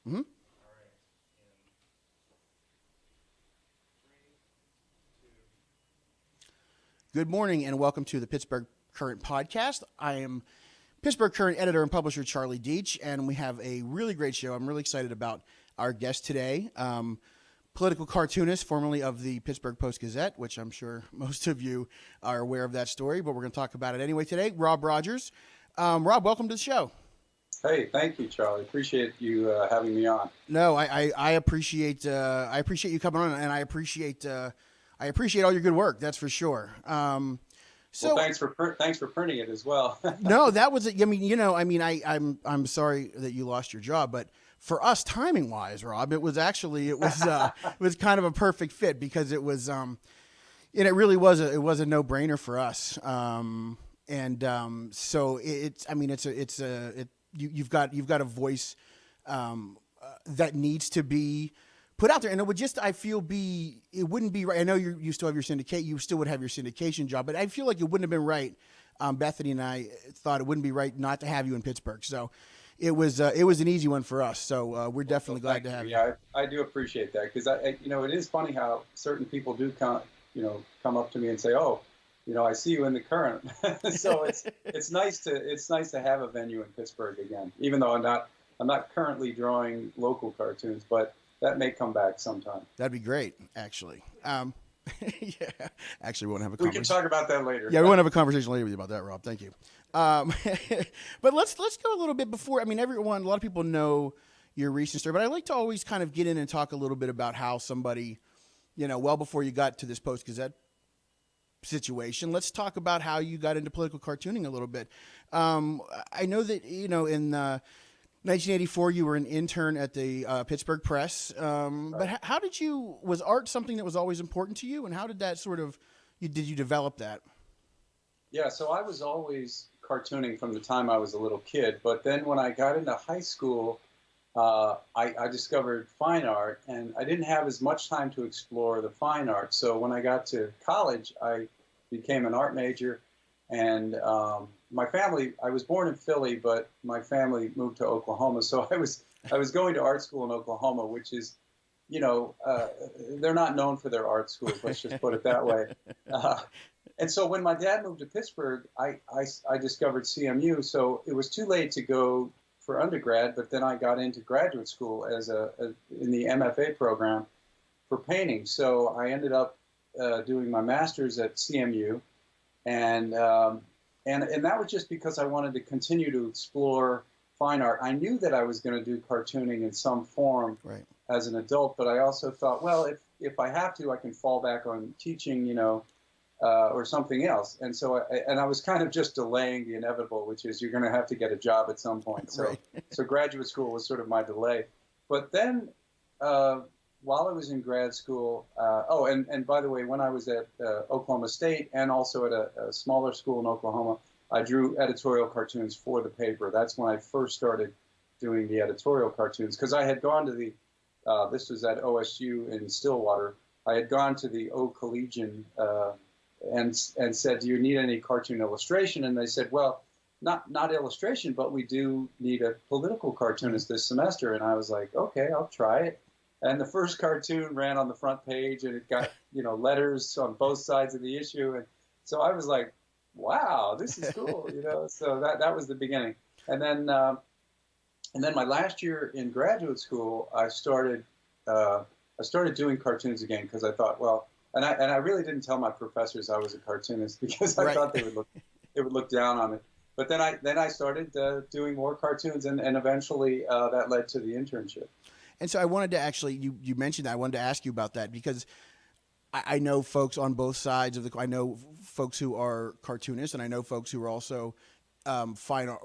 Mm-hmm. Good morning and welcome to the Pittsburgh Current podcast. I am Pittsburgh Current editor and publisher Charlie Deitch, and we have a really great show. I'm really excited about our guest today, political cartoonist, formerly of the Pittsburgh Post Gazette, which I'm sure most of you are aware of that story, but we're going to talk about it anyway today. Rob Rogers. Rob, welcome to the show. Hey, thank you, Charlie. Appreciate you having me on. No, I appreciate you coming on, and I appreciate all your good work. That's for sure. So thanks for printing it as well. No, that was it. I mean, I'm sorry that you lost your job, but for us, timing wise, Rob, it was kind of a perfect fit because it was, and it really was a no brainer for us. So you've got a voice that needs to be put out there, and it would just, it wouldn't be right. I know you still have you still would have your syndication job, but I feel like it wouldn't have been right. Bethany and I thought it wouldn't be right not to have you in Pittsburgh. So it was an easy one for us. So we're definitely glad to have you. Yeah, I do appreciate that because it is funny how certain people do come up to me and say, oh, I see you in the Current. So it's nice to have a venue in Pittsburgh again, even though I'm not currently drawing local cartoons, but that may come back sometime. That'd be great, actually. Yeah, actually, we won't have a conversation. We can talk about that later. Yeah, we won't have a conversation later with you about that, Rob. Thank you. But let's go a little bit before. I mean, a lot of people know your recent story, but I like to always kind of get in and talk a little bit about how somebody, well before you got to this Post Gazette situation. Let's talk about how you got into political cartooning a little bit. I know that in 1984, you were an intern at the Pittsburgh Press. Right. But was art something that was always important to you? And how did that did you develop that? Yeah, so I was always cartooning from the time I was a little kid. But then when I got into high school, I discovered fine art, and I didn't have as much time to explore the fine art. So when I got to college, I became an art major, and my family, I was born in Philly, but my family moved to Oklahoma. So I was going to art school in Oklahoma, which is, they're not known for their art schools, let's just put it that way. And so when my dad moved to Pittsburgh, I discovered CMU. So it was too late to go for undergrad, but then I got into graduate school in the MFA program for painting. So I ended up doing my master's at CMU, and that was just because I wanted to continue to explore fine art. I knew that I was going to do cartooning in some form as an adult, but I also thought, well, if I have to, I can fall back on teaching, or something else. And so I was kind of just delaying the inevitable, which is you're going to have to get a job at some point. So so graduate school was sort of my delay. But then while I was in grad school, and by the way, when I was at Oklahoma State and also at a smaller school in Oklahoma, I drew editorial cartoons for the paper. That's when I first started doing the editorial cartoons, because I had gone to this was at OSU in Stillwater. I had gone to the O Collegian and said, do you need any cartoon illustration? And they said, well, not illustration, but we do need a political cartoonist this semester. And I was like, okay, I'll try it. And the first cartoon ran on the front page, and it got letters on both sides of the issue. And so I was like, wow, this is cool, So that was the beginning. And then my last year in graduate school, I started doing cartoons again, because I thought, well, and I really didn't tell my professors I was a cartoonist, because I thought they would look down on it. But then I started doing more cartoons, and eventually that led to the internship. And so I wanted to actually, you mentioned that, I wanted to ask you about that, because I know folks on both sides of I know folks who are cartoonists, and I know folks who are also fine art,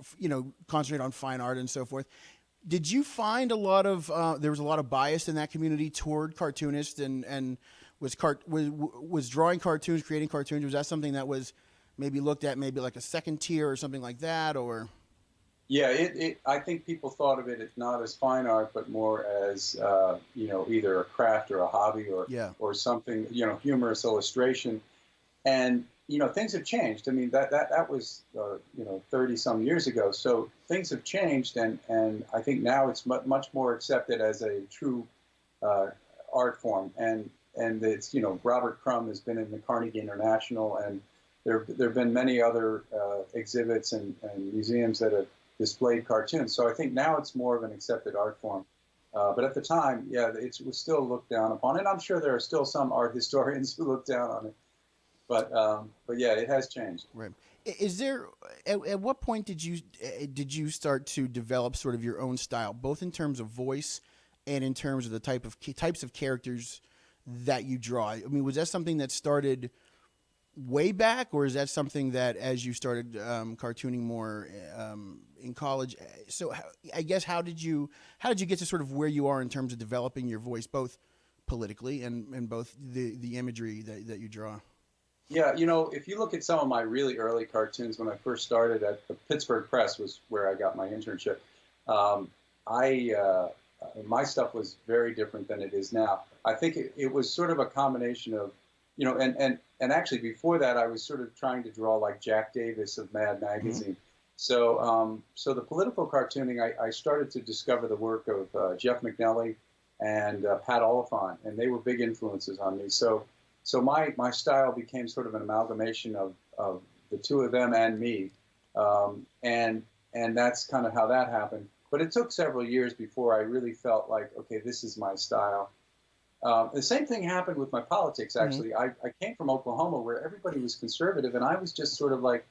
concentrate on fine art and so forth. Did you find there was a lot of bias in that community toward cartoonists, and was drawing cartoons, creating cartoons, was that something that was maybe looked at maybe like a second tier or something like that, or? Yeah, I think people thought of it not as fine art, but more as either a craft or a hobby or something, humorous illustration. and things have changed. I mean, that was 30 some years ago. So things have changed, and I think now it's much more accepted as a true art form. And it's Robert Crumb has been in the Carnegie International, and there've been many other exhibits and museums that have displayed cartoons. So I think now it's more of an accepted art form. But at the time, yeah, it was still looked down upon, and I'm sure there are still some art historians who look down on it. But yeah, it has changed. Right. Is there at what point did you start to develop sort of your own style, both in terms of voice and in terms of the types of characters that you draw? I mean, was that something that started way back, or is that something that as you started cartooning more in college? So I guess how did you get to sort of where you are in terms of developing your voice, both politically and both the imagery that you draw? Yeah, if you look at some of my really early cartoons when I first started at the Pittsburgh Press, was where I got my internship. My stuff was very different than it is now. I think it was sort of a combination of, and actually before that, I was sort of trying to draw like Jack Davis of Mad Magazine. Mm-hmm. So the political cartooning, I started to discover the work of Jeff McNelly and Pat Oliphant, and they were big influences on me. So my style became sort of an amalgamation of the two of them and me, and that's kind of how that happened. But it took several years before I really felt like, okay, this is my style. The same thing happened with my politics, actually. Mm-hmm. I came from Oklahoma, where everybody was conservative, and I was just sort of like,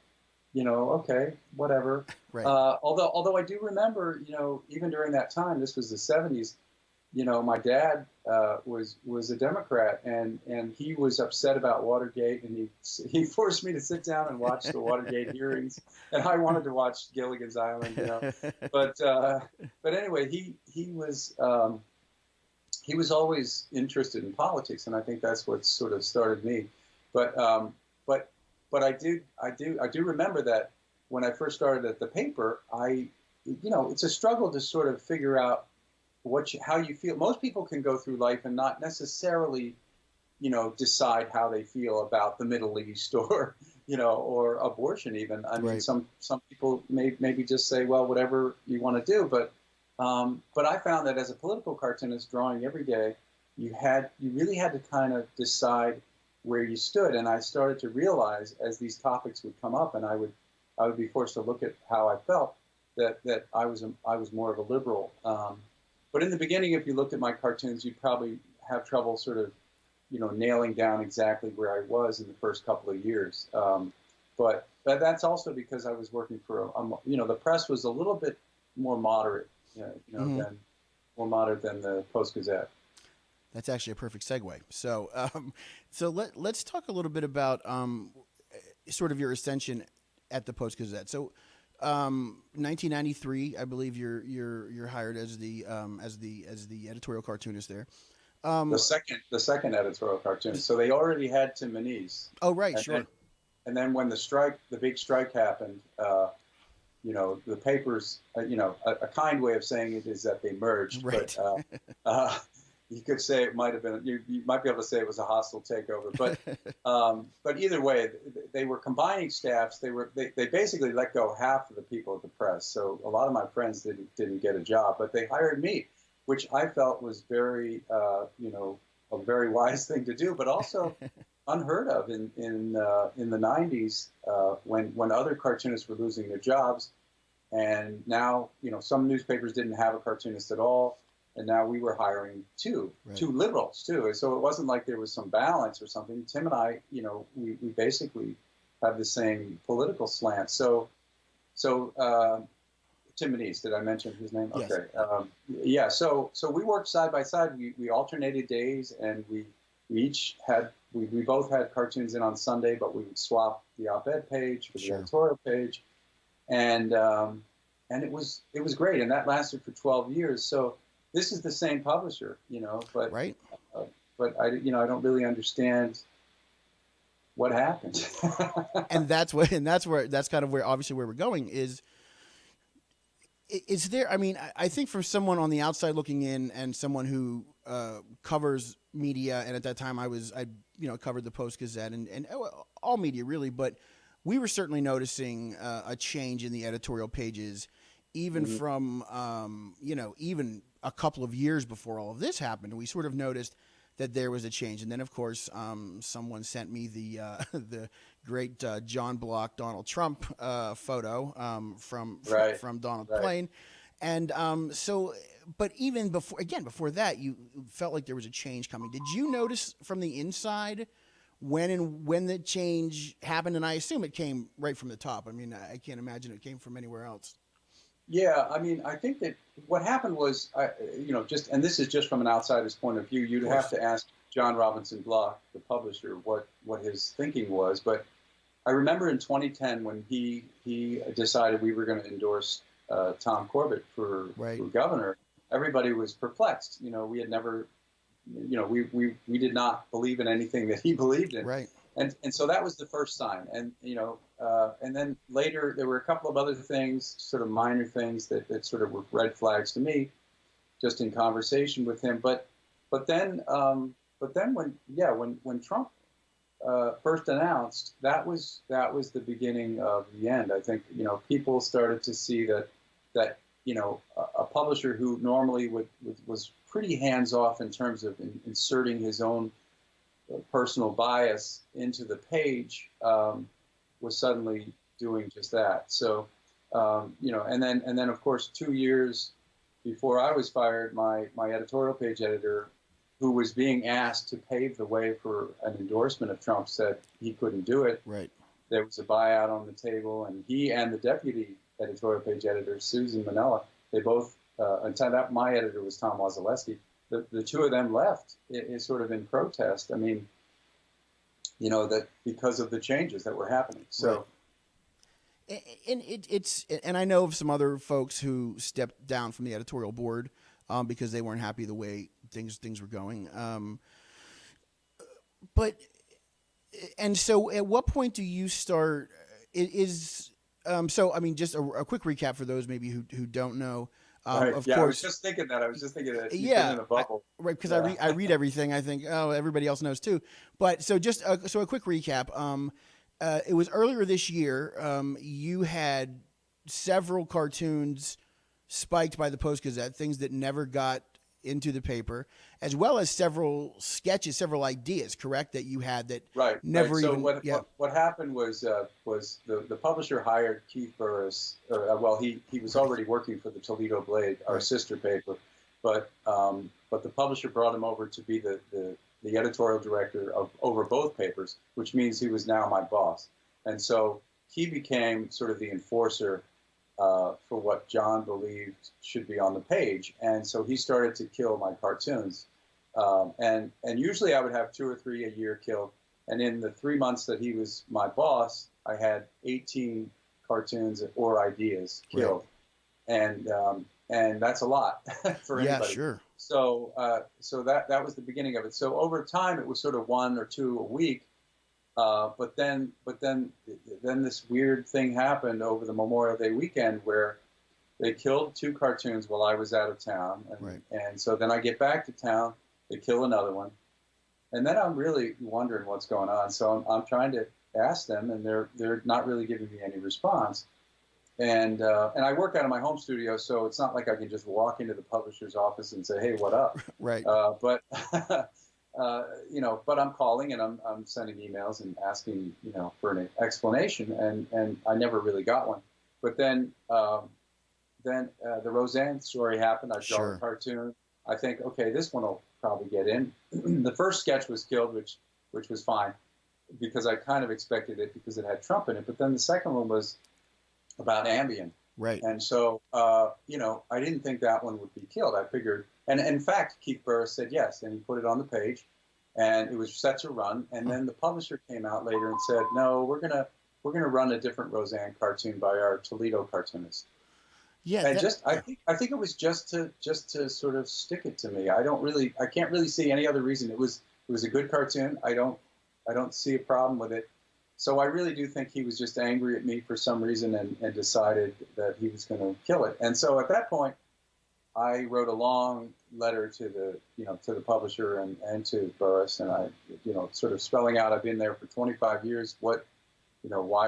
okay, whatever. Right. Although I do remember, even during that time, this was the 70s, my dad was a Democrat, and he was upset about Watergate, and he forced me to sit down and watch the Watergate hearings, and I wanted to watch Gilligan's Island, But anyway, he was always interested in politics, and I think that's what sort of started me. But I do remember that when I first started at the paper, it's a struggle to sort of figure out how you feel. Most people can go through life and not necessarily, decide how they feel about the Middle East or, or abortion even. I mean, some people maybe just say, well, whatever you want to do. But I found that as a political cartoonist drawing every day, you really had to kind of decide where you stood. And I started to realize as these topics would come up, and I would be forced to look at how I felt, that I was more of a liberal. But in the beginning, if you looked at my cartoons, you'd probably have trouble sort of, nailing down exactly where I was in the first couple of years. But that's also because I was working for, the press was a little bit more moderate, mm-hmm. more moderate than the Post Gazette. That's actually a perfect segue. So, let's talk a little bit about sort of your ascension at the Post Gazette. So, 1993, I believe you're hired as the editorial cartoonist there. The second editorial cartoonist. So they already had Tim Manise. Oh, right, sure. And then when the big strike happened, the papers, a kind way of saying it is that they merged. Right. But you could say it might have been. You might be able to say it was a hostile takeover. But either way, they were combining staffs. They basically let go half of the people at the press. So a lot of my friends didn't get a job, but they hired me, which I felt was very a very wise thing to do, but also unheard of in the 90s when other cartoonists were losing their jobs, and now some newspapers didn't have a cartoonist at all. And now we were hiring two liberals too. So it wasn't like there was some balance or something. Tim and I, we basically have the same political slant. So Tim Manise, did I mention his name? Yes. Okay. So we worked side by side. We alternated days, and we both had cartoons in on Sunday, but we would swap the op-ed page for the editorial page, and it was great, and that lasted for 12 years. So. This is the same publisher, but right. But I don't really understand what happened. and that's kind of where obviously where we're going is there. I mean, I think for someone on the outside looking in and someone who covers media, and at that time I covered the Post Gazette and all media really, but we were certainly noticing a change in the editorial pages, even from even a couple of years before all of this happened. We sort of noticed that there was a change, and then of course someone sent me the the great John Block Donald Trump photo from Donald Plain, and but even before that, you felt like there was a change coming. Did you notice from the inside when the change happened? And I assume it came right from the top. I mean, I can't imagine it came from anywhere else. Yeah, I mean, I think that what happened was, and this is just from an outsider's point of view, you'd have to ask John Robinson Block, the publisher, what his thinking was. But I remember in 2010 when he decided we were going to endorse Tom Corbett for governor, everybody was perplexed. We had never, we did not believe in anything that he believed in. Right. And so that was the first sign. And, and then later there were a couple of other things, sort of minor things that sort of were red flags to me, just in conversation with him. But then when Trump first announced, that was the beginning of the end. I think, people started to see that a publisher who normally was pretty hands-off in terms of inserting his own personal bias into the page was suddenly doing just that. So, and then of course 2 years before I was fired, my editorial page editor, who was being asked to pave the way for an endorsement of Trump, said he couldn't do it. Right. There was a buyout on the table, and he and the deputy editorial page editor, Susan Manella, they both, until that, my editor was Tom Wazaleski, the two of them left sort of in protest. I mean, that because of the changes that were happening. So, right. And I know of some other folks who stepped down from the editorial board because they weren't happy the way things were going. So at what point do you start? So I mean, just a quick recap for those maybe who don't know. Right. Of course. I was just thinking that you've been in a bubble. Right, because I read everything. I think, everybody else knows too. But so just a quick recap. It was earlier this year. You had several cartoons spiked by the Post Gazette, things that never got into the paper, as well as several sketches, several ideas, correct, that you had that never even. So what happened was the publisher hired Keith Burris. He was already working for the Toledo Blade, our sister paper, but the publisher brought him over to be the editorial director over both papers, which means he was now my boss, and so he became sort of the enforcer for what John believed should be on the page. And so he started to kill my cartoons. And usually I would have 2 or 3 a year killed. And in the 3 months that he was my boss, I had 18 cartoons or ideas killed. Right. And that's a lot for anybody. Yeah, sure. So that was the beginning of it. So over time, it was sort of 1 or 2 a week. But then this weird thing happened over the Memorial Day weekend where they killed 2 cartoons while I was out of town. And so then I get back to town, they kill another one. And then I'm really wondering what's going on. So I'm trying to ask them, and they're not really giving me any response. And I work out of my home studio, so it's not like I can just walk into the publisher's office and say, hey, what up? Right. But I'm calling and I'm sending emails and asking, for an explanation, and I never really got one. But then the Roseanne story happened. I draw a cartoon. I think, okay, this one will probably get in. The first sketch was killed, which was fine because I kind of expected it because it had Trump in it. But then the second one was about Ambien. Right. And so, I didn't think that one would be killed. I figured, and in fact, Keith Burris said yes, and he put it on the page, and it was set to run. And then the publisher came out later and said, no, we're gonna run a different Roseanne cartoon by our Toledo cartoonist. Yeah. And I think it was just to sort of stick it to me. I can't really see any other reason. It was a good cartoon. I don't see a problem with it. So I really do think he was just angry at me for some reason and decided that he was going to kill it. And so at that point, I wrote a long letter to the publisher and to Burris, and I, sort of spelling out, I've been there for 25 years. Why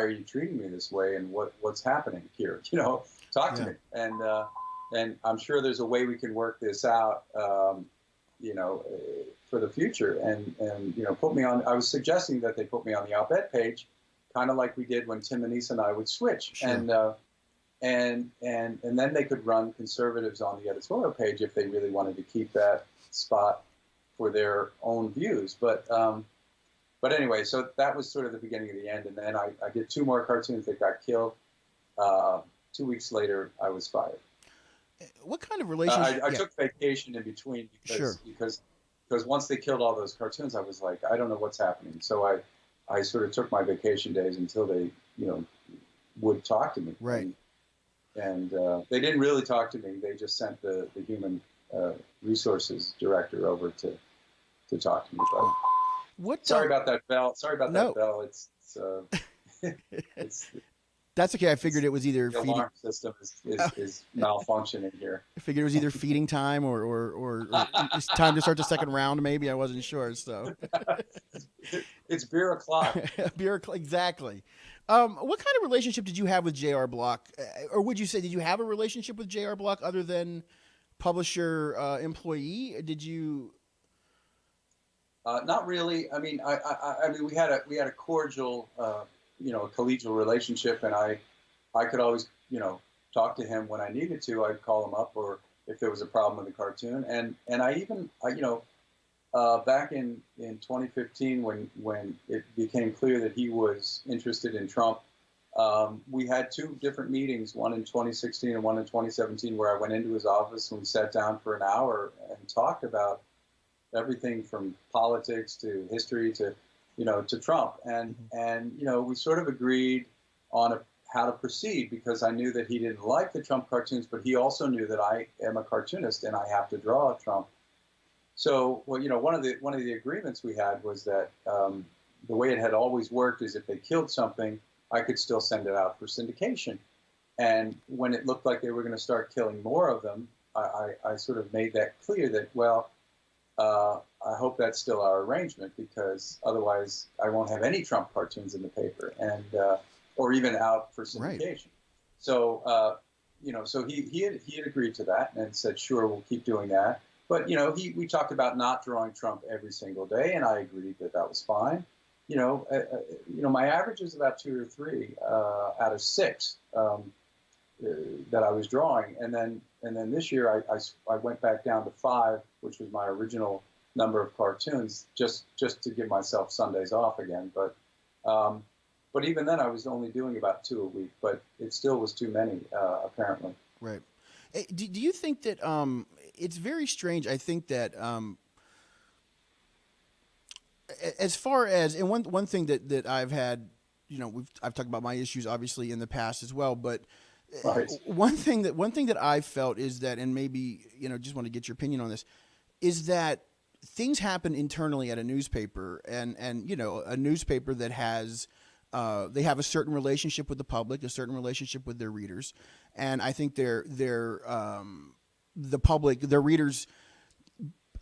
are you treating me this way, and what's happening here? Talk to me. And I'm sure there's a way we can work this out, for the future. And put me on. I was suggesting that they put me on the op-ed page, kind of like we did when Tim Anise and I would switch. Sure. And then they could run conservatives on the editorial page if they really wanted to keep that spot for their own views. But anyway, so that was sort of the beginning of the end. And then I did 2 more cartoons that got killed. 2 weeks later, I was fired. What kind of relationship? I took vacation in between because once they killed all those cartoons, I was like, I don't know what's happening. So I sort of took my vacation days until they, would talk to me. Right. And they didn't really talk to me. They just sent the human resources director over to talk to me. But sorry about that bell. That bell. It's That's okay. I figured it was either the alarm system is malfunctioning here. I figured it was either feeding time or it's time to start the second round. Maybe I wasn't sure. So it's beer o'clock. Exactly. What kind of relationship did you have with J.R. Block, or would you say did you have a relationship with J.R. Block other than publisher employee? Did you? Not really. I mean, I mean, we had a cordial, collegial relationship, and I could always, talk to him when I needed to. I'd call him up, or if there was a problem with the cartoon, and I even, back in 2015 when it became clear that he was interested in Trump, we had 2 different meetings, one in 2016 and one in 2017, where I went into his office and we sat down for an hour and talked about everything from politics to history to Trump, and we sort of agreed on how to proceed, because I knew that he didn't like the Trump cartoons, but he also knew that I am a cartoonist and I have to draw Trump. So, one of the agreements we had was that the way it had always worked is if they killed something, I could still send it out for syndication. And when it looked like they were going to start killing more of them, I sort of made that clear that, I hope that's still our arrangement, because otherwise I won't have any Trump cartoons in the paper, and or even out for syndication. Right. So, so he had agreed to that and said, sure, we'll keep doing that. But, we talked about not drawing Trump every single day, and I agreed that was fine. My average is about 2 or 3 out of 6 that I was drawing, and then this year I went back down to 5, which was my original number of cartoons, just to give myself Sundays off again. But even then, I was only doing about 2 a week, but it still was too many, apparently. Right. Do you think that it's very strange? I think that as far as, and one thing that I've had, I've talked about my issues obviously in the past as well, but right. One thing that I've felt is that, and maybe just want to get your opinion on this, is that things happen internally at a newspaper, and a newspaper that has they have a certain relationship with the public, a certain relationship with their readers, and I think the public, their readers,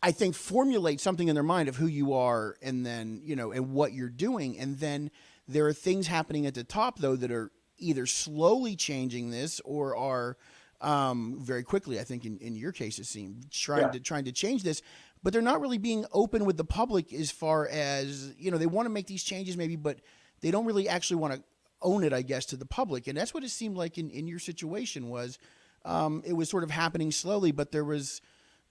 I think, formulate something in their mind of who you are, and then and what you're doing, and then there are things happening at the top though that are either slowly changing this or are very quickly, I think in your case it seemed, trying to change this, but they're not really being open with the public as far as, they want to make these changes maybe, but they don't really actually want to own it, I guess, to the public. And that's what it seemed like in your situation was, it was sort of happening slowly, but there was,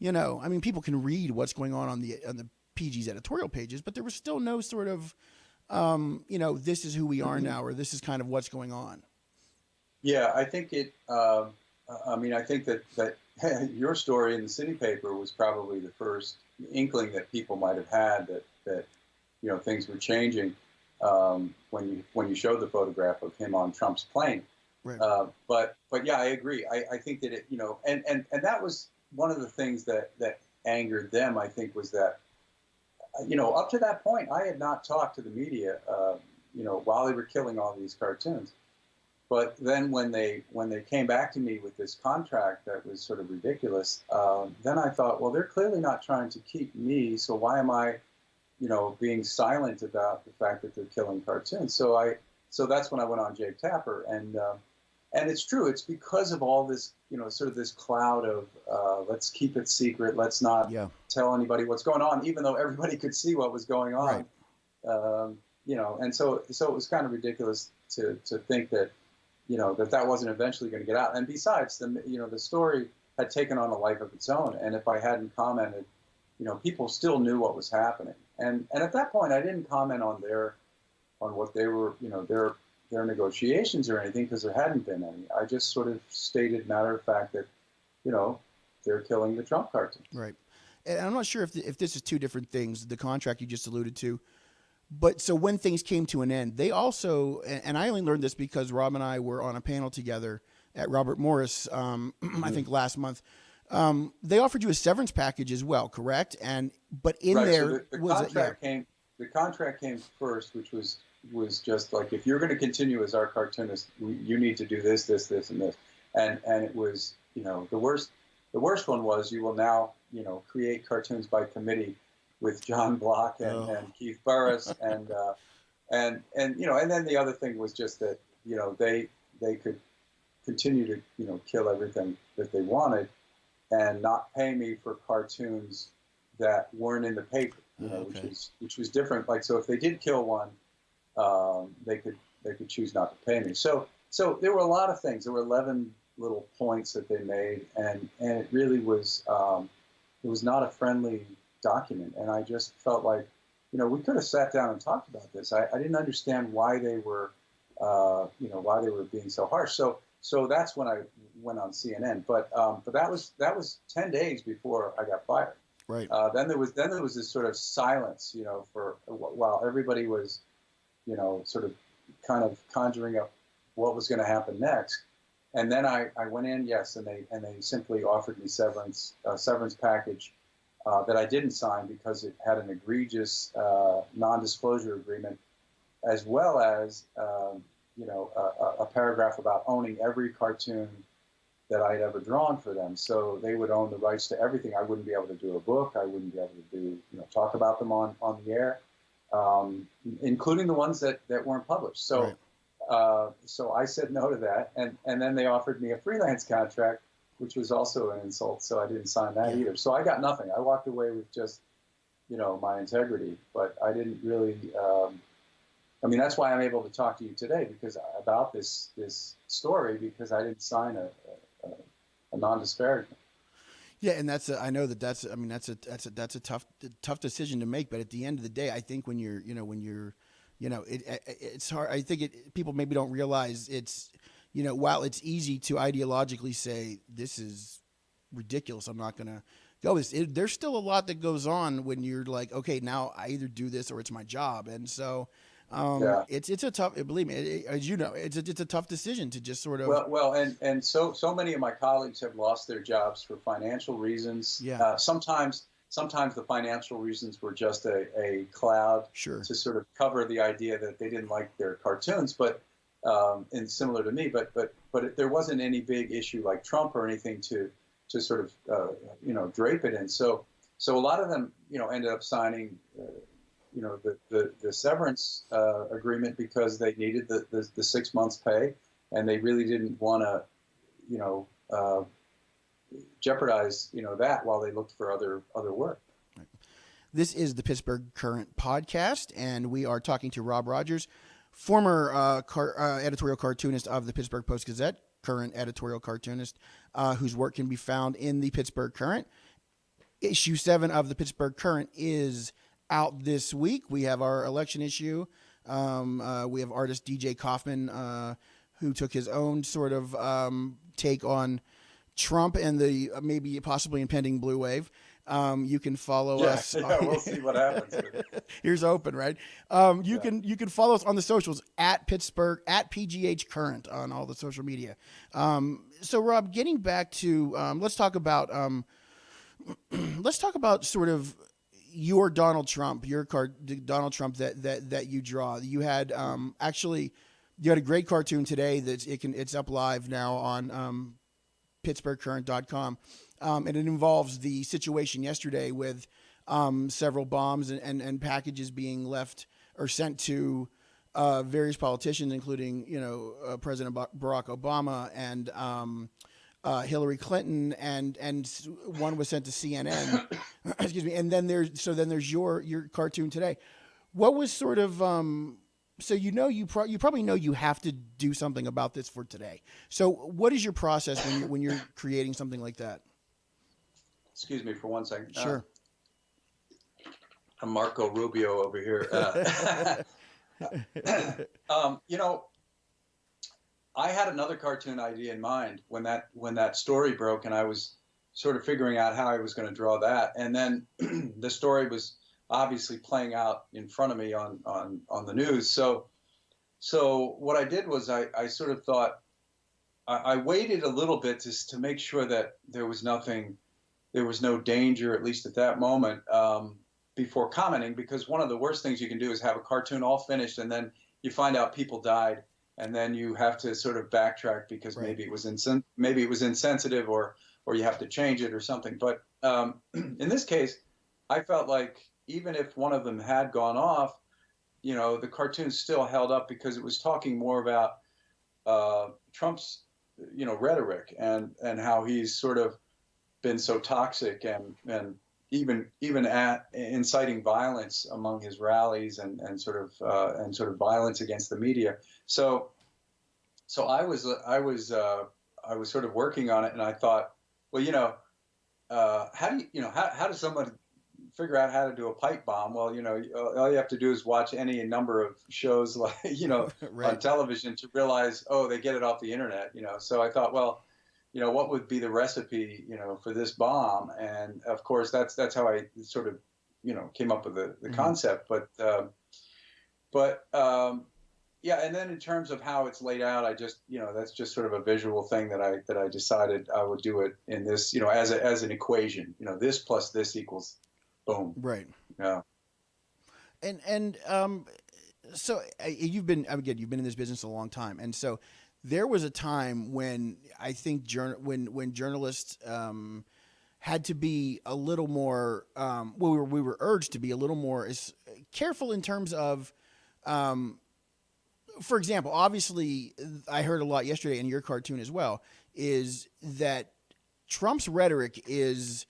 people can read what's going on the PG's editorial pages, but there was still no sort of, this is who we are now, or this is kind of what's going on. Yeah, I think I think that your story in the city paper was probably the first inkling that people might have had that things were changing when you showed the photograph of him on Trump's plane. Right. But yeah, I agree. I think that it and that was one of the things that angered them. I think was that up to that point I had not talked to the media while they were killing all these cartoons. But then when they came back to me with this contract that was sort of ridiculous, then I thought, well, they're clearly not trying to keep me, so why am I, being silent about the fact that they're killing cartoons? So that's when I went on Jake Tapper, and it's true. It's because of all this, sort of this cloud of let's keep it secret, let's not tell anybody what's going on, even though everybody could see what was going on. Right. And so it was kind of ridiculous to think that. That wasn't eventually going to get out. And besides, the story had taken on a life of its own. And if I hadn't commented, people still knew what was happening. And at that point, I didn't comment on what they were, their negotiations or anything, because there hadn't been any. I just sort of stated matter of fact that, they're killing the Trump cartoon. Right. And I'm not sure if this is two different things, the contract you just alluded to. But so when things came to an end, they also, and I only learned this because Rob and I were on a panel together at Robert Morris, I think last month. They offered you a severance package as well, correct? But in there, the contract came first, which was just like, if you're going to continue as our cartoonist, you need to do this, this, this, and this. And it was, the worst one was, you will now, create cartoons by committee with John Block and Keith Burris and then the other thing was just that they could continue to kill everything that they wanted and not pay me for cartoons that weren't in the paper, which was different. Like, so if they did kill one, they could choose not to pay me. So there were a lot of things. There were 11 little points that they made, and it really was it was not a friendly document, and I just felt like, we could have sat down and talked about this. I didn't understand why they were, why they were being so harsh. So that's when I went on CNN. But that was 10 days before I got fired. Right. Then there was this sort of silence, for while everybody was, sort of kind of conjuring up what was going to happen next. And then I went in, yes, and they simply offered me severance package. That I didn't sign because it had an egregious non-disclosure agreement, as well as a paragraph about owning every cartoon that I'd ever drawn for them. So they would own the rights to everything. I wouldn't be able to do a book. I wouldn't be able to do talk about them on the air, including the ones that weren't published. So so I said no to that, and then they offered me a freelance contract, which was also an insult, so I didn't sign that either. So I got nothing. I walked away with just, my integrity, but I didn't really. That's why I'm able to talk to you today about this story, because I didn't sign a non-disparagement. Yeah, and that's a tough decision to make. But at the end of the day, I think when you're it's hard. I think people maybe don't realize it's. While it's easy to ideologically say this is ridiculous, I'm not going to go with this, there's still a lot that goes on when you're like, okay, now I either do this or it's my job. And so it's a tough, believe me, as you know, it's a tough decision to just sort of. Well, and so many of my colleagues have lost their jobs for financial reasons. Yeah. Sometimes the financial reasons were just a cloud to sort of cover the idea that they didn't like their cartoons, but. And similar to me, but there wasn't any big issue like Trump or anything to sort of drape it in. So a lot of them ended up signing the severance agreement because they needed the 6 months pay, and they really didn't want to jeopardize that while they looked for other work. Right. This is the Pittsburgh Current podcast, and we are talking to Rob Rogers, former editorial cartoonist of the Pittsburgh Post Gazette, current editorial cartoonist, whose work can be found in the Pittsburgh Current. Issue 7 of the Pittsburgh Current is out this week. We have our election issue. We have artist DJ Kaufman, who took his own sort of take on Trump and the maybe possibly impending blue wave. You can follow us. Yeah, we'll see what happens. Here's open, right? You can follow us on the socials at Pittsburgh, at PGH Current on all the social media. So Rob, getting back to let's talk about sort of your Donald Trump, Donald Trump that you draw. You had actually you had a great cartoon today it's up live now on pittsburghcurrent.com. And it involves the situation yesterday with several bombs and packages being left or sent to various politicians, including President Barack Obama and Hillary Clinton, and one was sent to CNN. Excuse me. And then there's your cartoon today. What was sort of so you probably know you have to do something about this for today. So what is your process when you're creating something like that? Excuse me for 1 second. Sure. I'm Marco Rubio over here. I had another cartoon idea in mind when that story broke, and I was sort of figuring out how I was going to draw that. And then the story was obviously playing out in front of me on the news. So what I did was I sort of thought I waited a little bit to make sure that there was no danger, at least at that moment, before commenting, because one of the worst things you can do is have a cartoon all finished and then you find out people died, and then you have to sort of backtrack because maybe it was insensitive, or you have to change it or something. But in this case, I felt like even if one of them had gone off, the cartoon still held up because it was talking more about Trump's rhetoric and how he's sort of been so toxic and even at inciting violence among his rallies and sort of violence against the media. So I was sort of working on it, and I thought, well, how does someone figure out how to do a pipe bomb? Well, all you have to do is watch any number of shows like right. on television to realize, they get it off the internet. So I thought, well, what would be the recipe, for this bomb? And of course, that's how I sort of, came up with the concept. But yeah. And then in terms of how it's laid out, I just, that's just sort of a visual thing that I decided I would do it in this, as an equation, this plus this equals boom. Right. Yeah. And so you've been in this business a long time, and so there was a time when I think when journalists had to be a little more, we were urged to be a little more careful in terms of, for example, obviously I heard a lot yesterday in your cartoon as well, is that Trump's rhetoric is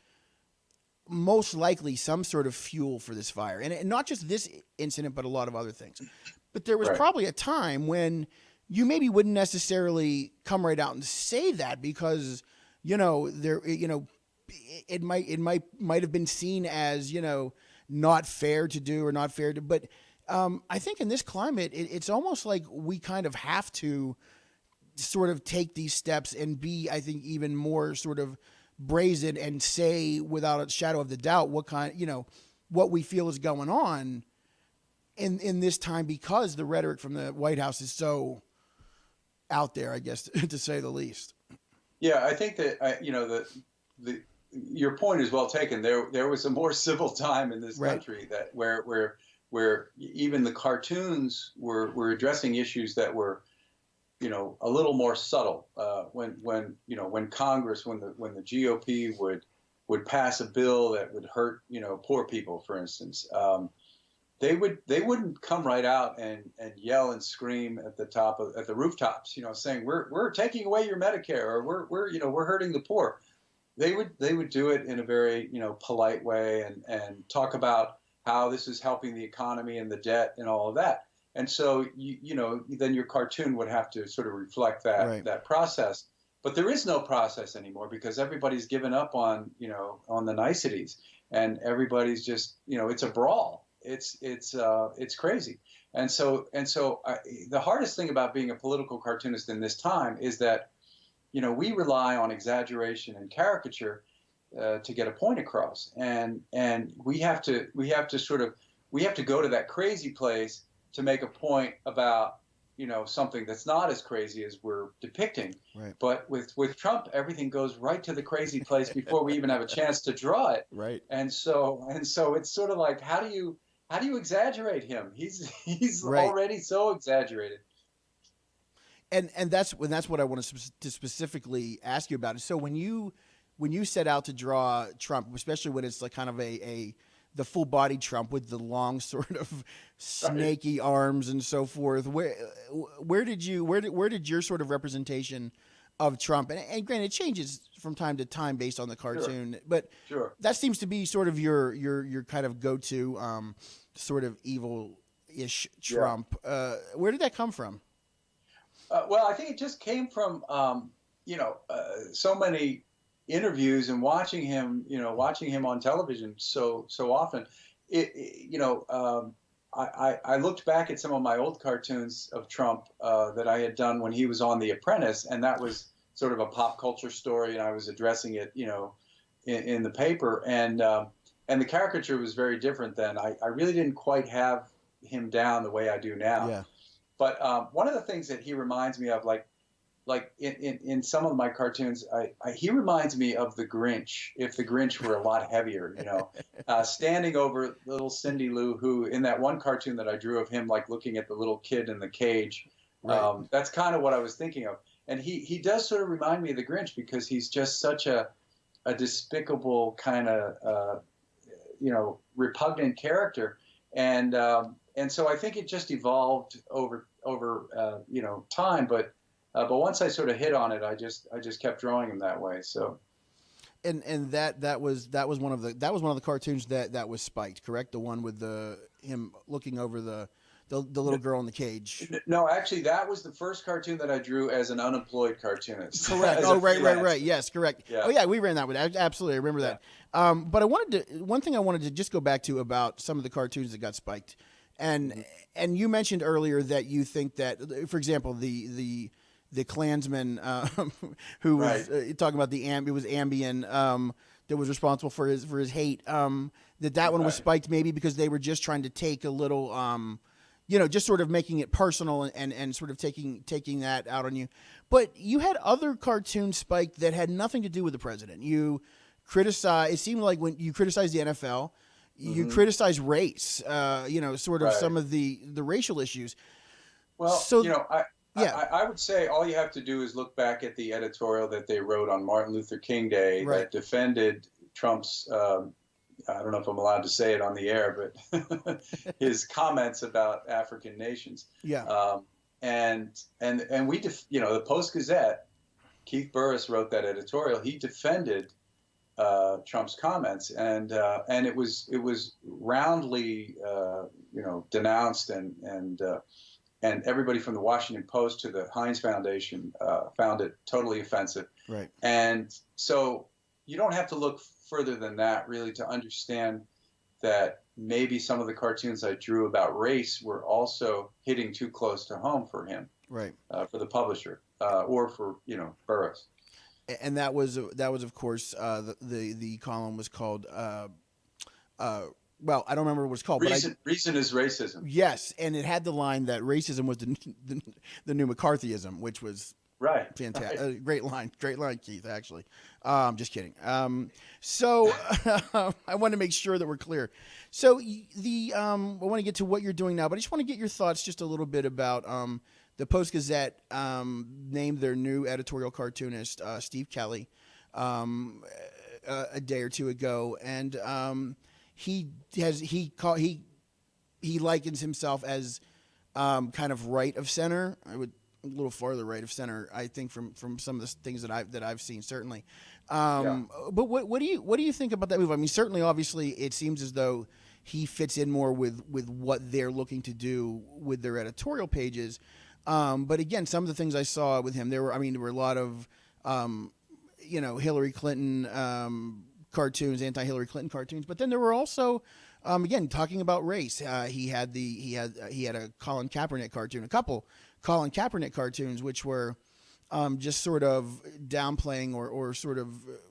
most likely some sort of fuel for this fire, and not just this incident, but a lot of other things. But there was probably a time when you maybe wouldn't necessarily come right out and say that because, it might have been seen as, not fair to do or not fair to, but I think in this climate, it's almost like we kind of have to sort of take these steps and be, I think, even more sort of brazen and say without a shadow of the doubt what we feel is going on in this time, because the rhetoric from the White House is so out there, I guess, to say the least. Yeah, I think that your point is well taken. There was a more civil time in this country that where even the cartoons were addressing issues that were, a little more subtle. When Congress, when the GOP would pass a bill that would hurt, poor people, for instance, they wouldn't come right out and yell and scream at the rooftops, saying we're taking away your Medicare, or we're hurting the poor. They would do it in a very polite way and talk about how this is helping the economy and the debt and all of that. And so then your cartoon would have to sort of reflect that process. But there is no process anymore because everybody's given up on the niceties, and everybody's just it's a brawl. It's crazy. And so the hardest thing about being a political cartoonist in this time is that we rely on exaggeration and caricature to get a point across, and we have to go to that crazy place to make a point about something that's not as crazy as we're depicting. Right. But with Trump, everything goes right to the crazy place before we even have a chance to draw it. Right. And so it's sort of like, how do you exaggerate him? He's already so exaggerated. And that's what I want to specifically ask you about. So when you set out to draw Trump, especially when it's like kind of the full body Trump with the long sort of snaky arms and so forth, where did your sort of representation of Trump, and granted it changes from time to time based on the cartoon, Sure. but Sure. that seems to be sort of your kind of go-to sort of evil-ish Trump. Yeah. Where did that come from? Well, I think it just came from so many interviews and watching him on television so often. I looked back at some of my old cartoons of Trump that I had done when he was on The Apprentice, and that was sort of a pop culture story, and I was addressing it, in the paper, and the caricature was very different then. I really didn't quite have him down the way I do now. Yeah. But one of the things that he reminds me of, like in some of my cartoons, he reminds me of the Grinch, if the Grinch were a lot heavier, standing over little Cindy Lou, who in that one cartoon that I drew of him, like looking at the little kid in the cage. Right. That's kind of what I was thinking of. And he does sort of remind me of the Grinch because he's just such a despicable kind of, repugnant character. And so I think it just evolved over time, but once I sort of hit on it, I just kept drawing him that way. So, and that was one of the cartoons that was spiked, correct? The one with him looking over the little girl in the cage. No, actually, that was the first cartoon that I drew as an unemployed cartoonist. Correct. Oh, right. Yes, correct. Yeah. Oh, yeah, we ran that one. Absolutely, I remember that. But one thing I wanted to just go back to about some of the cartoons that got spiked, and you mentioned earlier that you think that, for example, the Klansman who was talking about it was Ambien that was responsible for his hate. That one was spiked maybe because they were just trying to take a little. Just sort of making it personal and sort of taking that out on you. But you had other cartoons spiked that had nothing to do with the president. You criticized, it seemed like when you criticized the NFL, you criticized race, sort of some of the racial issues. Well, so, I would say all you have to do is look back at the editorial that they wrote on Martin Luther King Day that defended Trump's I don't know if I'm allowed to say it on the air, but his comments about African nations. Yeah. And we, the Post Gazette, Keith Burris wrote that editorial. He defended Trump's comments, and it was roundly, denounced, and everybody from the Washington Post to the Heinz Foundation found it totally offensive. Right. And so you don't have to look further than that, really, to understand that maybe some of the cartoons I drew about race were also hitting too close to home for him, right? For the publisher, or for Burris. And that was of course the column was called. Well, I don't remember what it's called. Reason is racism. Yes, and it had the line that racism was the new McCarthyism, which was. Right. Fantastic. Great line, Keith, actually. Just kidding. So I want to make sure that we're clear. So I want to get to what you're doing now, but I just want to get your thoughts just a little bit about the Post Gazette named their new editorial cartoonist, Steve Kelly, a day or two ago. And he likens himself as kind of right of center. A little farther right of center, I think, from some of the things that I've seen, certainly. But what do you think about that move? I mean, certainly, obviously, it seems as though he fits in more with what they're looking to do with their editorial pages. But again, some of the things I saw with him, there were a lot of Hillary Clinton cartoons, anti-Hillary Clinton cartoons. But then there were also again talking about race. He had a Colin Kaepernick cartoon, a couple Colin Kaepernick cartoons, which were just sort of downplaying or sort of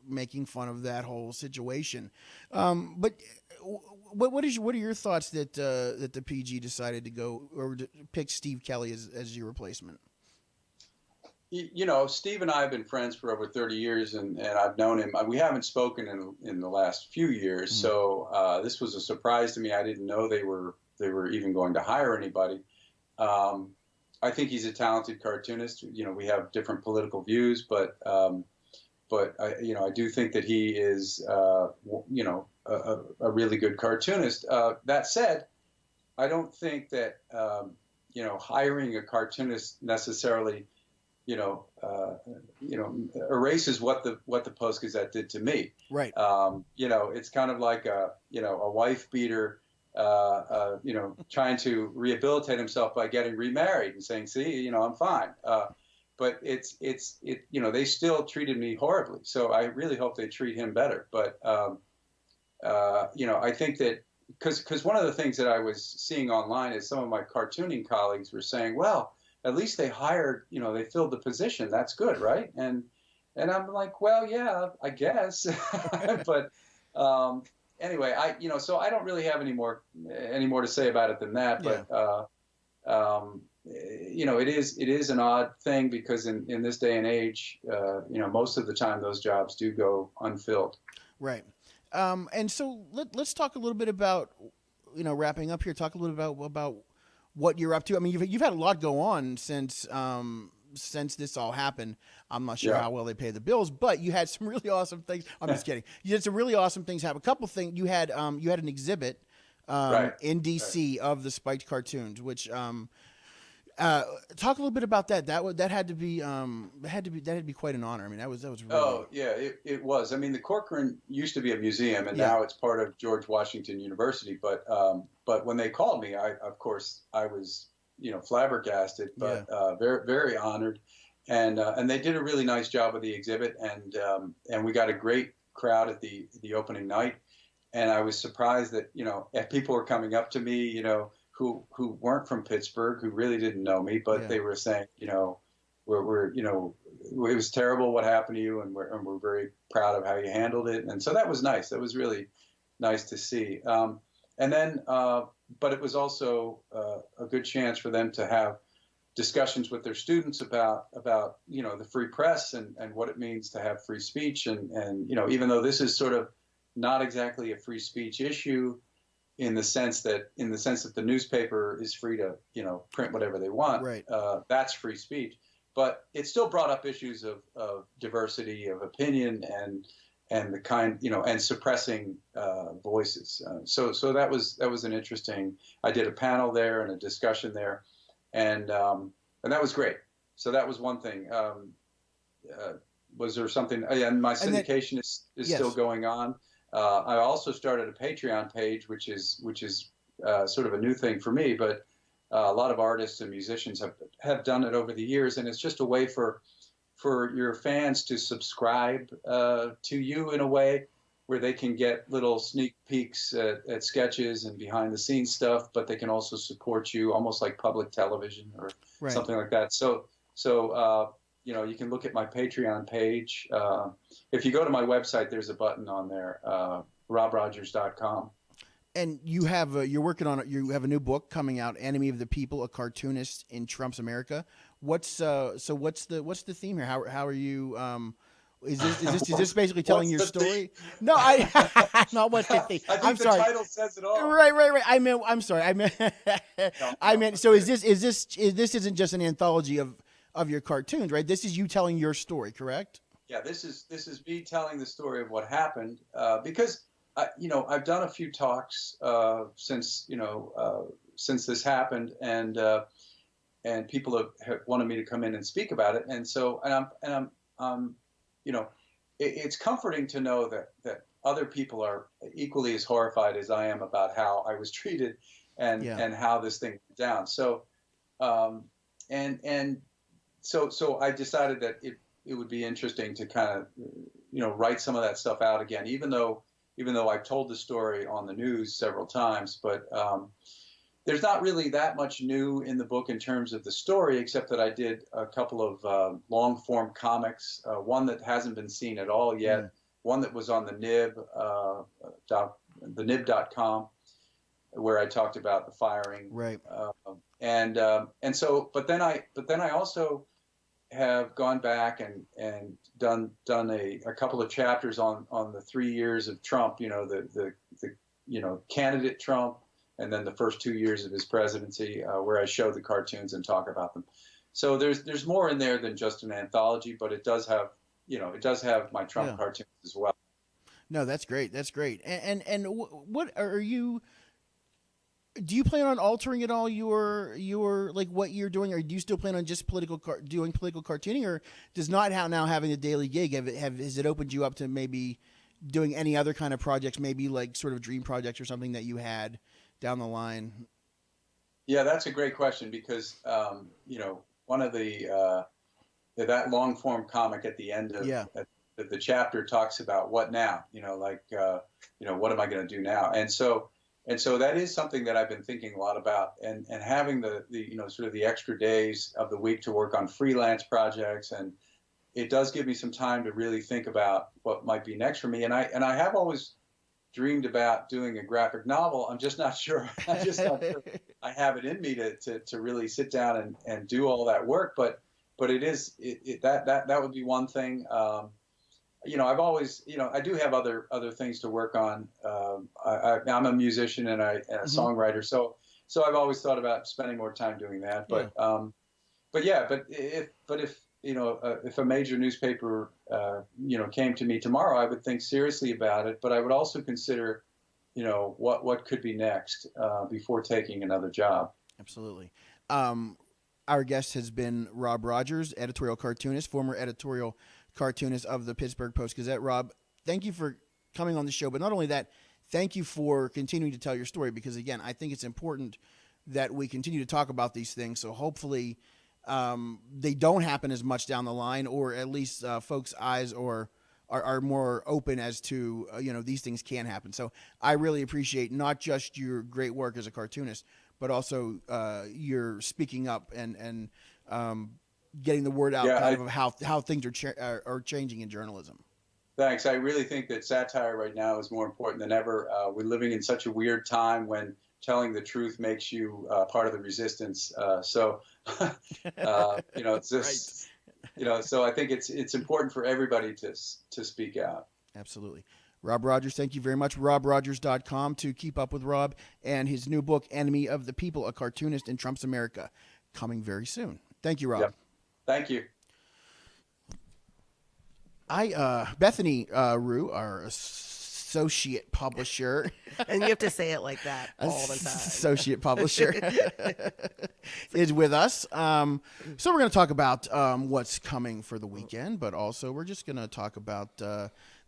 making fun of that whole situation. But what are your thoughts that the PG decided to go or to pick Steve Kelly as your replacement? Steve and I have been friends for over 30 years, and I've known him. We haven't spoken in the last few years, so this was a surprise to me. I didn't know they were even going to hire anybody. I think he's a talented cartoonist. We have different political views, but I do think that he is, a really good cartoonist. That said, I don't think that, hiring a cartoonist necessarily, erases what the Post Gazette did to me. Right. It's kind of like a wife beater, trying to rehabilitate himself by getting remarried and saying, see, I'm fine. But they still treated me horribly. So I really hope they treat him better. But, I think that because one of the things that I was seeing online is some of my cartooning colleagues were saying, well, at least they hired, they filled the position. That's good, right? And I'm like, well, yeah, I guess. But anyway, so I don't really have any more to say about it than that. But it is an odd thing because in this day and age, most of the time those jobs do go unfilled. Right. And so let's talk a little bit about, wrapping up here, talk a little bit about what you're up to. I mean, you've had a lot go on since this all happened. I'm not sure how well they pay the bills, but you had some really awesome things. I'm just kidding. You had some really awesome things happen. A couple things. You had an exhibit in DC of the spiked cartoons, which talk a little bit about that. That had to be quite an honor. I mean, that was really. Oh yeah, it was. I mean, the Corcoran used to be a museum, and now it's part of George Washington University. But when they called me, I was flabbergasted, but very very honored, and they did a really nice job with the exhibit, and we got a great crowd at the opening night, and I was surprised that people were coming up to me, who weren't from Pittsburgh, who really didn't know me, but they were saying, we're it was terrible what happened to you, and we're very proud of how you handled it, and so that was nice. That was really nice to see. And then, but it was also a good chance for them to have discussions with their students about the free press and what it means to have free speech, and even though this is sort of not exactly a free speech issue, in the sense that the newspaper is free to print whatever they want, right. That's free speech, but it still brought up issues of diversity of opinion and the kind and suppressing voices. So that was an interesting. I did a panel there and a discussion there, and that was great. So that was one thing. Was there something? And my syndication is still going on. I also started a Patreon page, which is sort of a new thing for me, but a lot of artists and musicians have done it over the years, and it's just a way for your fans to subscribe to you in a way where they can get little sneak peeks at sketches and behind the scenes stuff, but they can also support you almost like public television or something like that. So you can look at my Patreon page. If you go to my website, there's a button on there, robrogers.com. And you have you have a new book coming out, Enemy of the People: A Cartoonist in Trump's America. What's the theme here? How are you? Is this basically telling your story? No, not what's the theme. I'm sorry. The title says it all. Right. I'm sorry. I meant. So is this isn't just an anthology of your cartoons, right? This is you telling your story, correct? Yeah, this is me telling the story of what happened, because I've done a few talks since this happened, and people have wanted me to come in and speak about it, and so I'm it's comforting to know that other people are equally as horrified as I am about how I was treated and how this thing went down. So So I decided that it would be interesting to kind of, write some of that stuff out again, even though I've told the story on the news several times, but there's not really that much new in the book in terms of the story, except that I did a couple of long form comics, one that hasn't been seen at all yet, one that was on the nib.com, where I talked about the firing. Right. And so, but then I also have gone back and done a couple of chapters on the 3 years of Trump, the candidate Trump, and then the first 2 years of his presidency, where I show the cartoons and talk about them. So there's more in there than just an anthology, but it does have, it does have my Trump cartoons as well. No, that's great. That's great. And what are you? Do you plan on altering at all your like what you're doing, or do you still plan on just doing political cartooning, or does not now having a daily gig has it opened you up to maybe doing any other kind of projects, maybe like sort of dream projects or something that you had down the line? Yeah, that's a great question because one of that long form comic at the end of the chapter talks about what now, what am I going to do now? And so that is something that I've been thinking a lot about, and having the sort of the extra days of the week to work on freelance projects, and it does give me some time to really think about what might be next for me. And I have always dreamed about doing a graphic novel. I'm just not sure. I'm just not sure I have it in me to really sit down and do all that work. But that would be one thing. I've always, I do have other things to work on. I'm a musician and a songwriter, so I've always thought about spending more time doing that. But if a major newspaper, came to me tomorrow, I would think seriously about it. But I would also consider, what could be next before taking another job. Absolutely. Our guest has been Rob Rogers, editorial cartoonist, former editorial cartoonist of the Pittsburgh Post Gazette. Rob, thank you for coming on the show, but not only that, thank you for continuing to tell your story, because again, I think it's important that we continue to talk about these things. So hopefully they don't happen as much down the line, or at least folks' eyes are more open as to, these things can happen. So I really appreciate not just your great work as a cartoonist, but also your speaking up and getting the word out of how things are changing in journalism. Thanks. I really think that satire right now is more important than ever. We're living in such a weird time when telling the truth makes you part of the resistance. So it's just, so I think it's important for everybody to speak out. Absolutely. Rob Rogers, thank you very much. RobRogers.com to keep up with Rob and his new book, Enemy of the People, A Cartoonist in Trump's America, coming very soon. Thank you, Rob. Yep. Thank you. Bethany Rue, our associate publisher. And you have to say it like that all the time. Associate publisher is with us. So we're going to talk about what's coming for the weekend, but also we're just going to talk about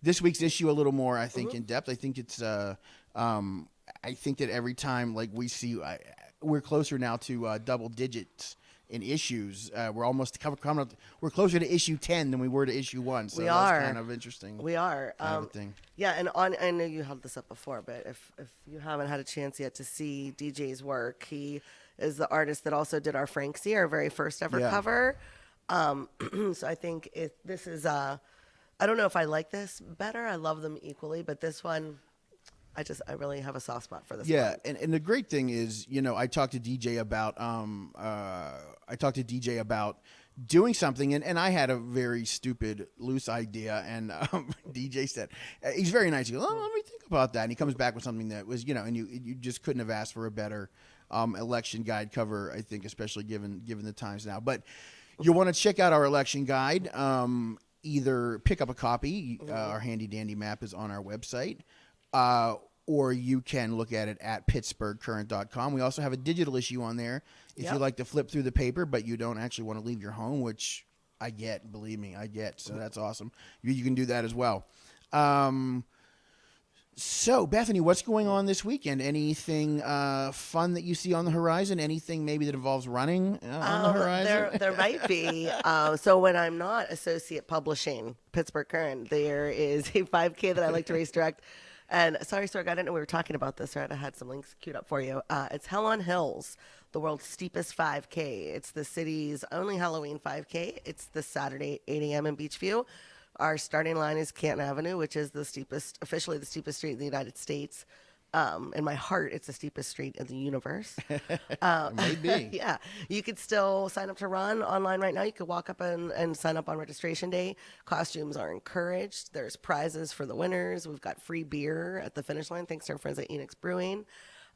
this week's issue a little more, I think, in depth. I think it's I think that every time we see, we're closer now to double digits in issues. We're almost coming up. We're closer to issue 10 than we were to issue 1. So that's kind of interesting. We are. Kind of thing. Yeah, and I know you held this up before, but if you haven't had a chance yet to see DJ's work, he is the artist that also did our Franksy, our very first ever cover. So I think this is I don't know if I like this better. I love them equally, but this one, I really have a soft spot for this one. Yeah, and the great thing is, I talked to DJ about doing something, and I had a very stupid, loose idea, and DJ said, he's very nice. He goes, let me think about that, and he comes back with something that was, and you just couldn't have asked for a better election guide cover, I think, especially given the times now. But you want to check out our election guide, either pick up a copy, our handy dandy map is on our website, or you can look at it at pittsburghcurrent.com. We also have a digital issue on there if you like to flip through the paper, but you don't actually want to leave your home, which I get, believe me, I get. So that's awesome. You can do that as well. So, Bethany, what's going on this weekend? Anything fun that you see on the horizon? Anything maybe that involves running on the horizon? There might be. So when I'm not associate publishing Pittsburgh Current, there is a 5K that I like to race direct. And sorry, Sorg, I didn't know we were talking about this, right? I had some links queued up for you. It's Hell on Hills, the world's steepest 5K. It's the city's only Halloween 5K. It's this Saturday, 8 a.m. in Beachview. Our starting line is Canton Avenue, which is officially the steepest street in the United States. In my heart, it's the steepest street in the universe. Maybe. Yeah. You could still sign up to run online right now. You could walk up and sign up on registration day. Costumes are encouraged. There's prizes for the winners. We've got free beer at the finish line, thanks to our friends at Enix Brewing.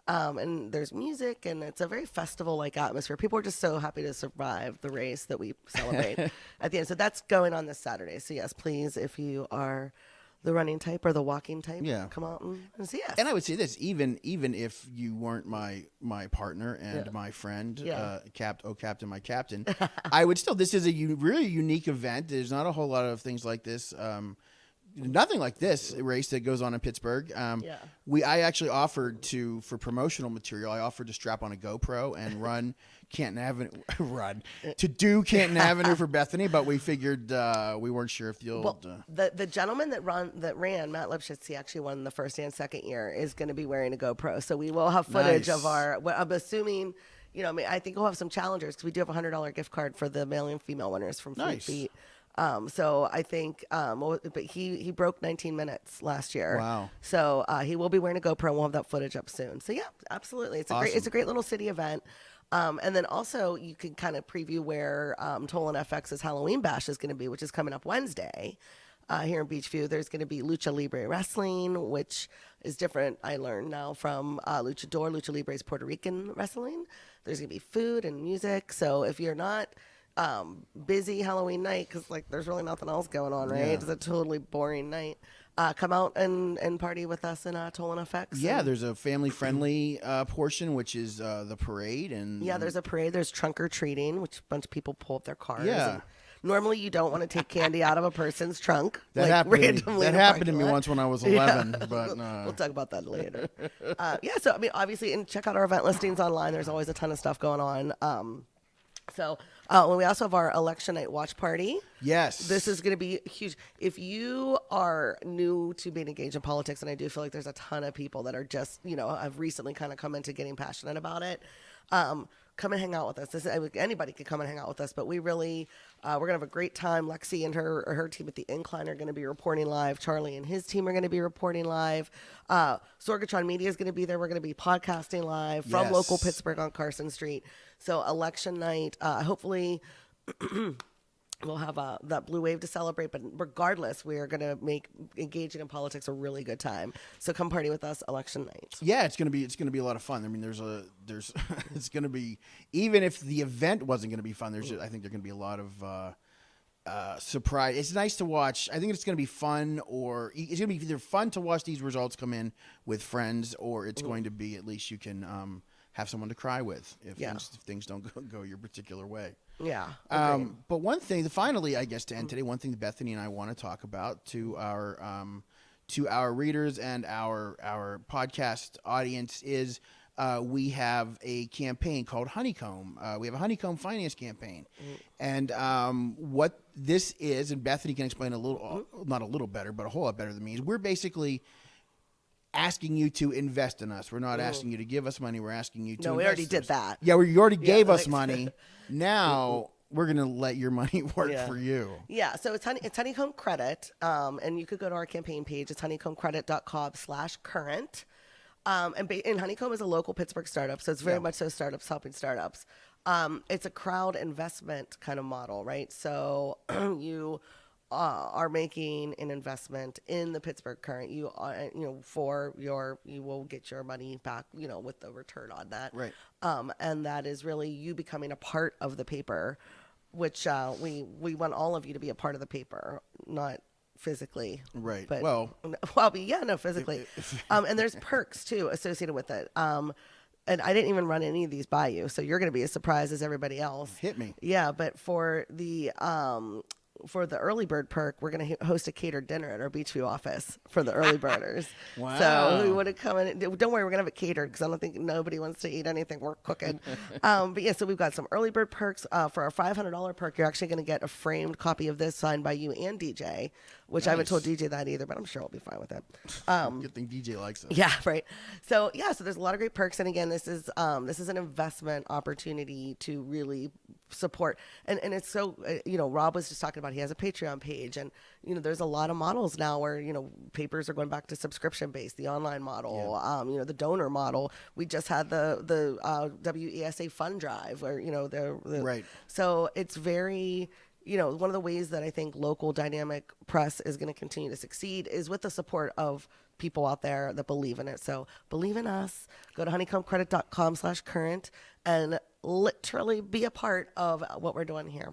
And there's music, and it's a very festival-like atmosphere. People are just so happy to survive the race that we celebrate at the end. So that's going on this Saturday. So yes, please, if you are the running type or the walking type, come out and see us. And I would say this, even if you weren't my partner and my friend, Captain, my captain, I would still, this is a really unique event. There's not a whole lot of things like this. Nothing like this race that goes on in Pittsburgh. I actually offered for promotional material, I offered to strap on a GoPro and run Canton Avenue, do Canton Avenue for Bethany, but we figured we weren't sure if the old. The gentleman that ran, Matt Lipschitz, he actually won the first and second year, is going to be wearing a GoPro, so we will have footage of our. I'm assuming, I think we'll have some challengers because we do have a $100 gift card for the male and female winners from Fleet Feet. So I think, but he broke 19 minutes last year. Wow. So he will be wearing a GoPro, and we'll have that footage up soon. So yeah, absolutely. It's a great little city event. And then also you can kind of preview where Tolan FX's Halloween Bash is going to be, which is coming up Wednesday here in Beachview. There's going to be Lucha Libre Wrestling, which is different, I learned now, from Luchador. Lucha Libre is Puerto Rican wrestling. There's going to be food and music. So if you're not busy Halloween night, because there's really nothing else going on, right? It's a totally boring night. Come out and party with us in Tolan FX. Yeah, there's a family-friendly portion, which is the parade. And there's a parade. There's trunk or treating, which a bunch of people pull up their cars. Yeah. And normally, you don't want to take candy out of a person's trunk. That happened to me once when I was 11. But we'll talk about that later. So obviously, and check out our event listings online. There's always a ton of stuff going on. We also have our election night watch party. Yes. This is going to be huge. If you are new to being engaged in politics, and I do feel like there's a ton of people that are just, have recently kind of come into getting passionate about it, come and hang out with us. Anybody could come and hang out with us, but we really, we're going to have a great time. Lexi and her team at the Incline are going to be reporting live. Charlie and his team are going to be reporting live. Sorgatron Media is going to be there. We're going to be podcasting live from local Pittsburgh on Carson Street. So election night, hopefully we'll have that blue wave to celebrate. But regardless, we are going to make engaging in politics a really good time. So come party with us election night. Yeah, it's going to be a lot of fun. I mean, there's it's going to be, even if the event wasn't going to be fun, I think there's going to be a lot of surprise. It's nice to watch. I think it's going to be fun, or it's going to be either fun to watch these results come in with friends, or it's going to be, at least you can have someone to cry with if things don't go your particular way. Yeah. But one thing, finally, I guess, to end today, one thing that Bethany and I want to talk about to our readers and our podcast audience is we have a campaign called Honeycomb. We have a Honeycomb finance campaign. And what this is, and Bethany can explain not a little better, but a whole lot better than me, is we're basically asking you to invest in us. We're not asking you to give us money. We're asking you to No, we already did that. Yeah, you already gave us money. Now we're going to let your money work for you. Yeah, so it's Honeycomb Credit, and you could go to our campaign page. It's honeycombcredit.com/current. And Honeycomb is a local Pittsburgh startup, so it's very much so startups helping startups. It's a crowd investment kind of model, right? So you are making an investment in the Pittsburgh Current. You will get your money back, with the return on that. Right. And that is really you becoming a part of the paper, which we want all of you to be a part of the paper, not physically. Right. But, physically. And there's perks too associated with it. And I didn't even run any of these by you, so you're going to be as surprised as everybody else. Hit me. Yeah, but for the early bird perk, we're going to host a catered dinner at our Beachview office for the early birders. Wow. So we want to come in. Don't worry, we're going to have it catered because I don't think nobody wants to eat anything we're cooking. So we've got some early bird perks. For our $500 perk, you're actually going to get a framed copy of this signed by you and DJ, which I haven't told DJ that either, but I'm sure we'll be fine with it. Good thing DJ likes it. Yeah, right. So so there's a lot of great perks, and again, this is an investment opportunity to really support, and it's so Rob was just talking about, he has a Patreon page, and there's a lot of models now where papers are going back to subscription based, the online model, the donor model. We just had the WESA fund drive where right. So it's very one of the ways that I think local dynamic press is going to continue to succeed is with the support of people out there that believe in it. So believe in us. Go to honeycombcredit.com/current and literally be a part of what we're doing here.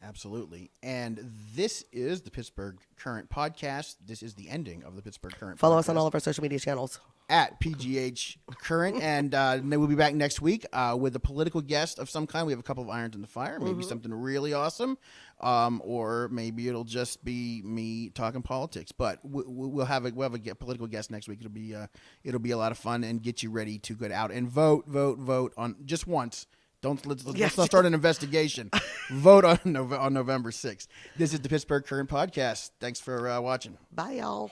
Absolutely. And this is the Pittsburgh Current podcast. This is the ending of the Pittsburgh Current Follow podcast. us on all of our social media channels. At PGH Current. And then we'll be back next week with a political guest of some kind. We have a couple of irons in the fire. Maybe something really awesome. Or maybe it'll just be me talking politics. But we'll have a political guest next week. It'll be a lot of fun and get you ready to go out and vote on just once. Let's not start an investigation. Vote on November 6th. This is the Pittsburgh Current podcast. Thanks for watching. Bye, y'all.